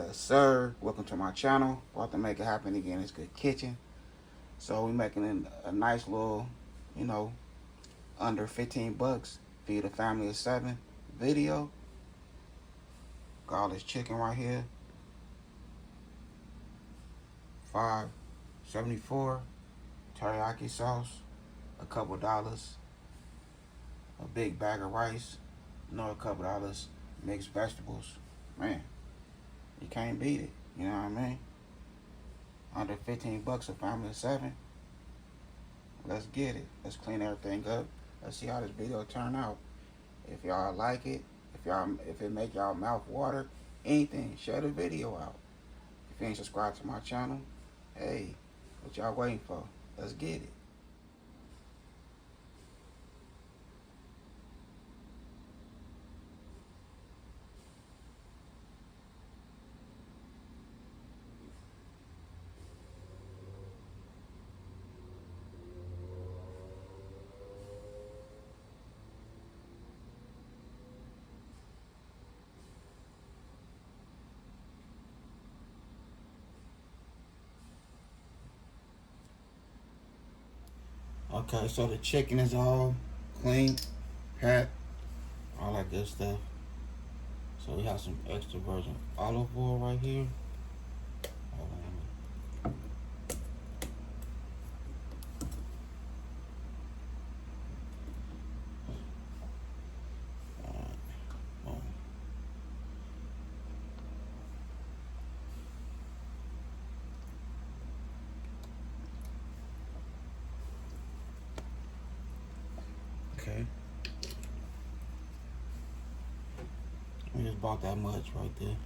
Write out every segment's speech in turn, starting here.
Yes, sir. Welcome to my channel. About to make it happen again. It's Good Kitchen. So we making a nice little, under 15 bucks. Feed a family of 7 video. Garlic chicken right here. $5.74. Teriyaki sauce. A couple dollars. A big bag of rice. Another couple dollars. Mixed vegetables. Man, you can't beat it. You know what I mean? Under 15 bucks, a family of 7. Let's get it. Let's clean everything up. Let's see how this video turn out. If y'all like it, if it make y'all mouth water, anything, share the video out. If you ain't subscribed to my channel, hey, what y'all waiting for? Let's get it. Okay, so the chicken is all clean, packed, all that good stuff. So we have some extra virgin olive oil right here. Hold on. Okay. We just bought that much right there.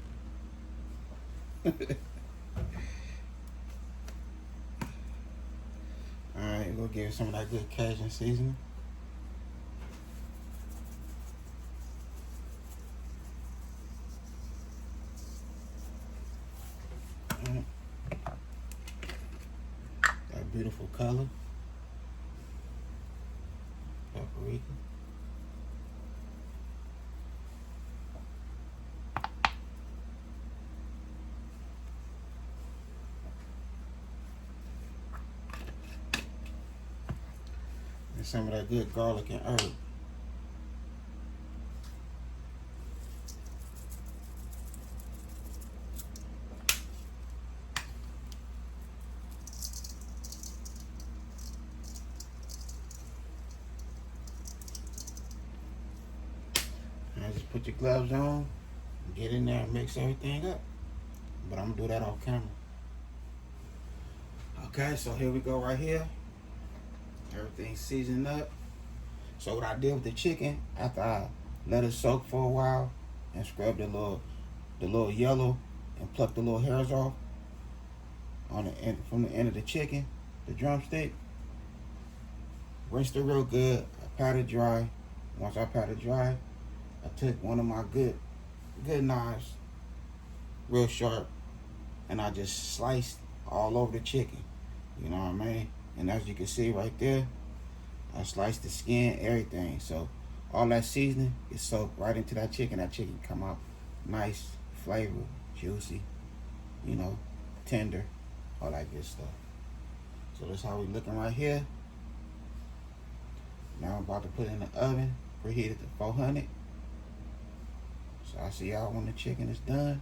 Alright, we'll give it some of that good Cajun seasoning. That beautiful color. Paprika. And some of that good garlic and herb. Now just put your gloves on, get in there and mix everything up. But I'm gonna do that off camera. Okay, so here we go right here. Everything's seasoned up. So what I did with the chicken, after I let it soak for a while and scrub the little yellow and pluck the little hairs off on the end, from the end of the chicken, the drumstick, rinsed it real good. I pat it dry. Once I pat it dry, I took one of my good knives, real sharp, and I just sliced all over the chicken. You know what I mean? And as you can see right there, I sliced the skin, everything. So all that seasoning is soaked right into that chicken. That chicken come out nice, flavor, juicy, tender, all that good stuff. So that's how we looking right here. Now I'm about to put it in the oven, preheated to 400. So I'll see y'all when the chicken is done.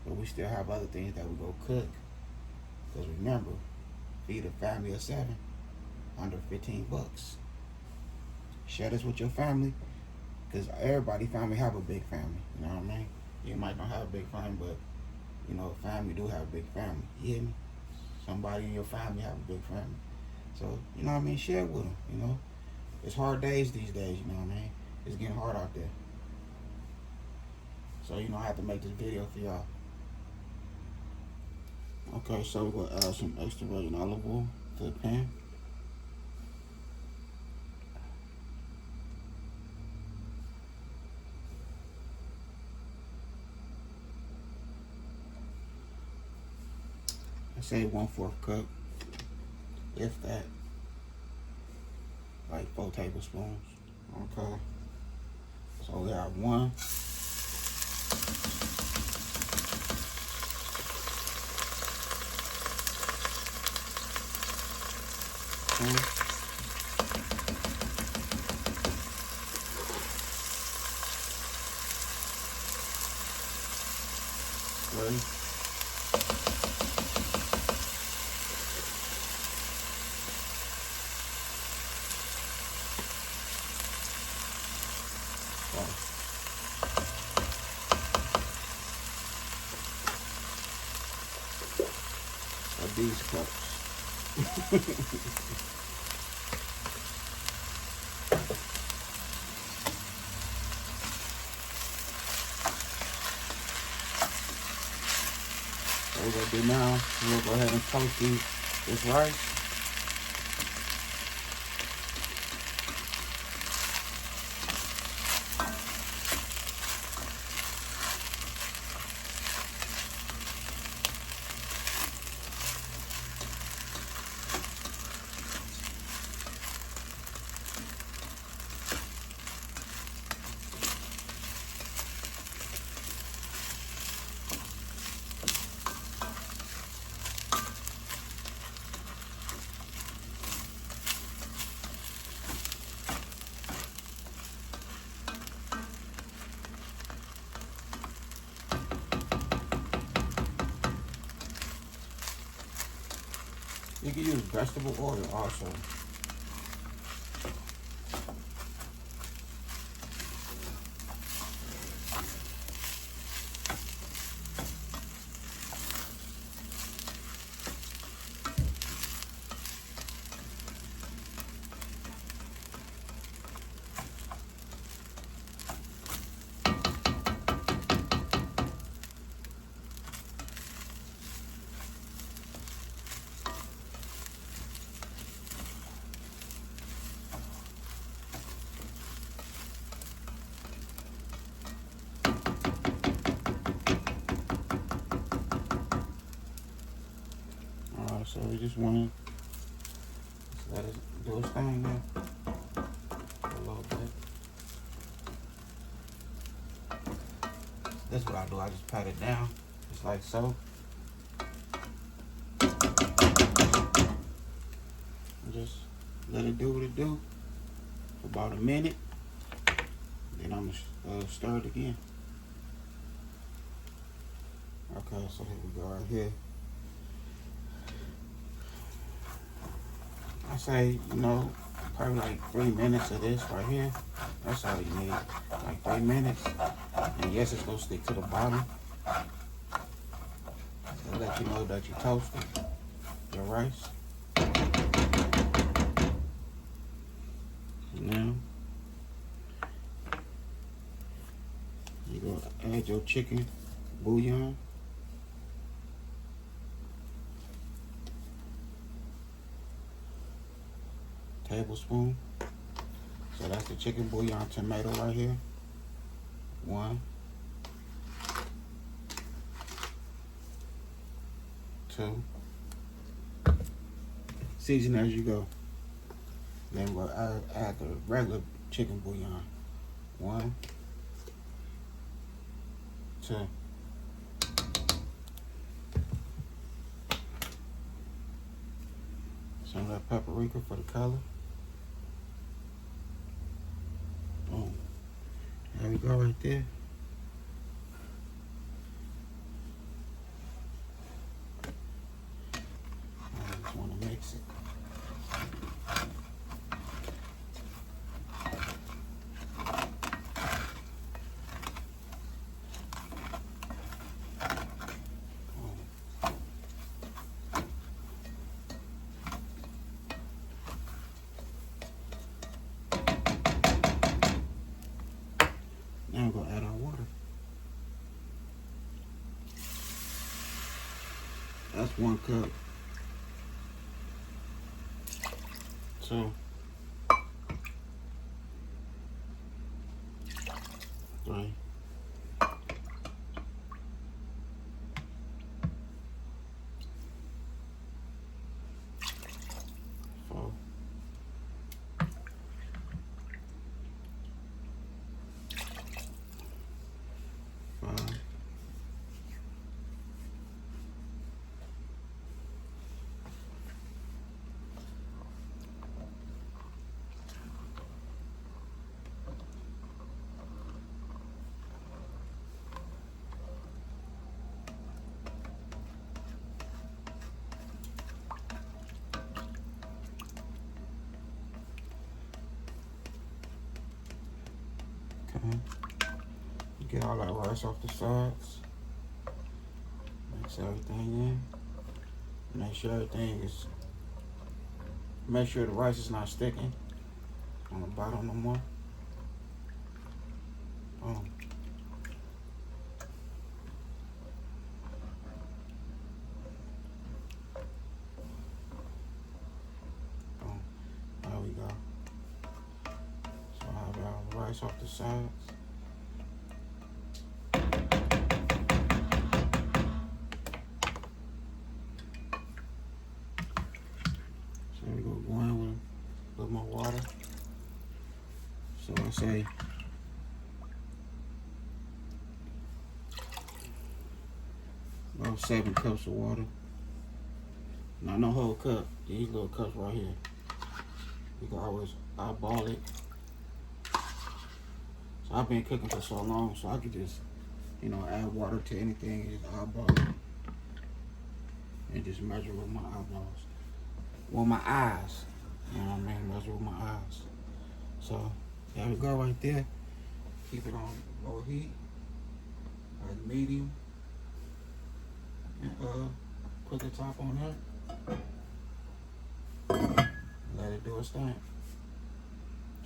But we still have other things that we go cook. Because remember, feed a family of 7 under 15 bucks. Share this with your family, because everybody family have a big family. You know what I mean? You might not have a big family, but family do have a big family. You hear me? Somebody in your family have a big family. So, you know what I mean? Share with them, It's hard days these days, you know what I mean? It's getting hard out there. So, I have to make this video for y'all. Okay, so we're going to add some extra virgin olive oil to the pan. I say 1/4 cup, if that, like 4 tablespoons. Okay, so we have 1, tablespoon. Ready? These cups. So what we're gonna do now, we'll go ahead and toast this rice. You can use vegetable oil also. So we just want to let it do its thing now a little bit. That's what I do. I just pat it down, just like so. And just let it do what it do for about a minute. Then I'm gonna stir it again. Okay, so here we go right here. I say, you know, probably like 3 minutes of this right here. That's all you need, like 3 minutes. And yes, it's gonna stick to the bottom. So let you know that you toasted your rice. Now, you're gonna add your chicken bouillon. Tablespoon. So that's the chicken bouillon tomato right here. 1, 2. Season as you go. Then we'll add the regular chicken bouillon. 1, 2. Some of that paprika for the color. Boom. There we go right there. I just want to mix it. Now we're going to add our water. That's 1 cup. 2, 3, 4, 5, 6, Get all that rice off the sides. Mix everything in. Make sure everything is. Make sure the rice is not sticking on the bottom no more. Boom. Boom. There we go. So I have all the rice off the sides. So we go in with a little more water. So I say about 7 cups of water. Not no whole cup. These little cups right here. You can always eyeball it. So I've been cooking for so long, so I could just, add water to anything and just eyeball it. And just measure with my eyeballs. Well, my eyes. You know what I mean? Measure with my eyes. So, there we go right there. Keep it on low heat. Like medium. And put the top on there. Let it do its thing.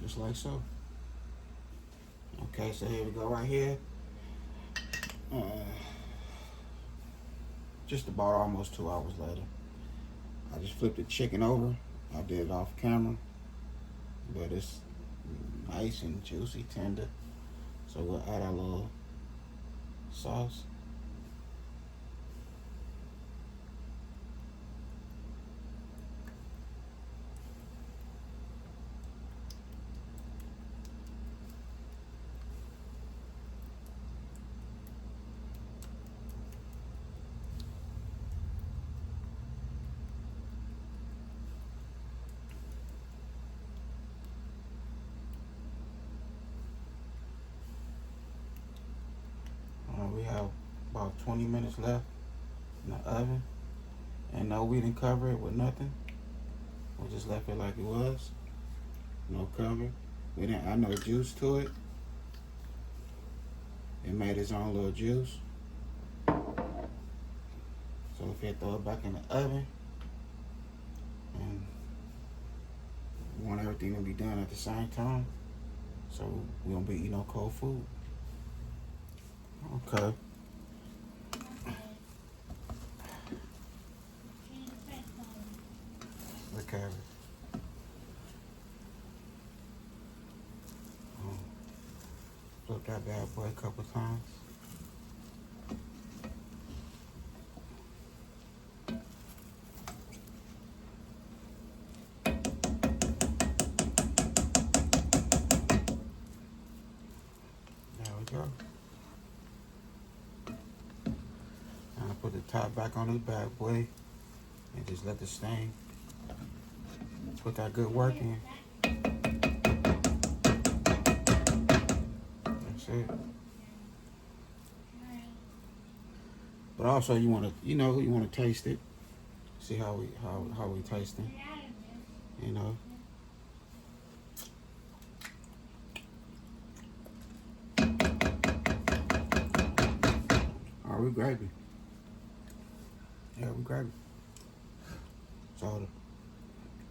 Just like so. Okay, so here we go right here. Just about almost 2 hours later. I just flipped the chicken over. I did it off camera. But it's nice and juicy, tender. So we'll add our little sauce. We have about 20 minutes left in the oven. And no, we didn't cover it with nothing. We just left it like it was. No cover. We didn't add no juice to it. It made its own little juice. So if you throw it back in the oven, and we want everything to be done at the same time, so we don't be eating no cold food. Okay. Look at it. Flip that bad boy a couple times. There we go. Put the top back on this bad boy and just let the stain put that good work in. That's it. But also you want to, you want to taste it. See how we taste it. All right, we gravy. Yeah, we grab it. So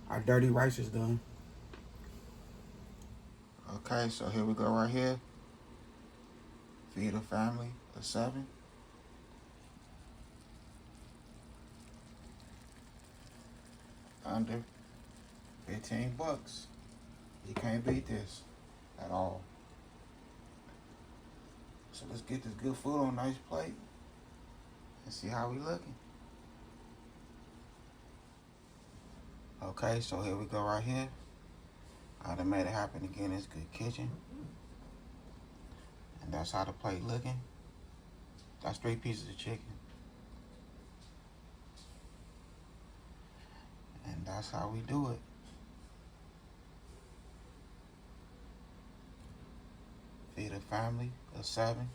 our dirty rice is done. Okay, so here we go right here. Feed a family of 7. Under 15 bucks. You can't beat this at all. So let's get this good food on a nice plate and see how we looking. Okay, so here we go right here. I done made it happen again. It's Good Kitchen. And that's how the plate looking. That's 3 pieces of chicken. And that's how we do it. Feed a family of 7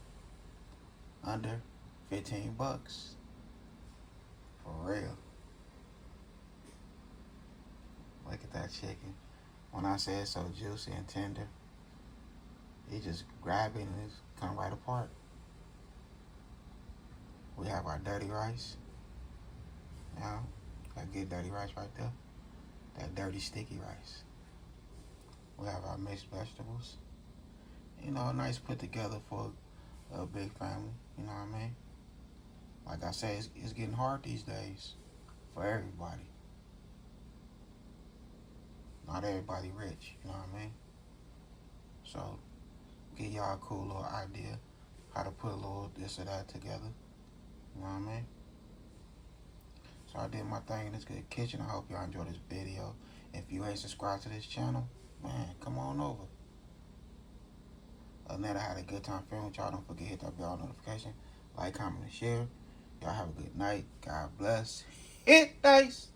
under 15 bucks. For real. Look at that chicken. When I say it's so juicy and tender. You just grab it and it's come right apart. We have our dirty rice. Now, that good dirty rice right there. That dirty sticky rice. We have our mixed vegetables. You know, nice put together for a big family. You know what I mean? Like I say, it's getting hard these days for everybody. Not everybody rich. You know what I mean? So, give y'all a cool little idea how to put a little this or that together. You know what I mean? So I did my thing in this good kitchen. I hope y'all enjoy this video. If you ain't subscribed to this channel, man, come on over. Other than that, I had a good time filming with y'all. Don't forget to hit that bell notification. Like, comment, and share. Y'all have a good night. God bless. Hit dice.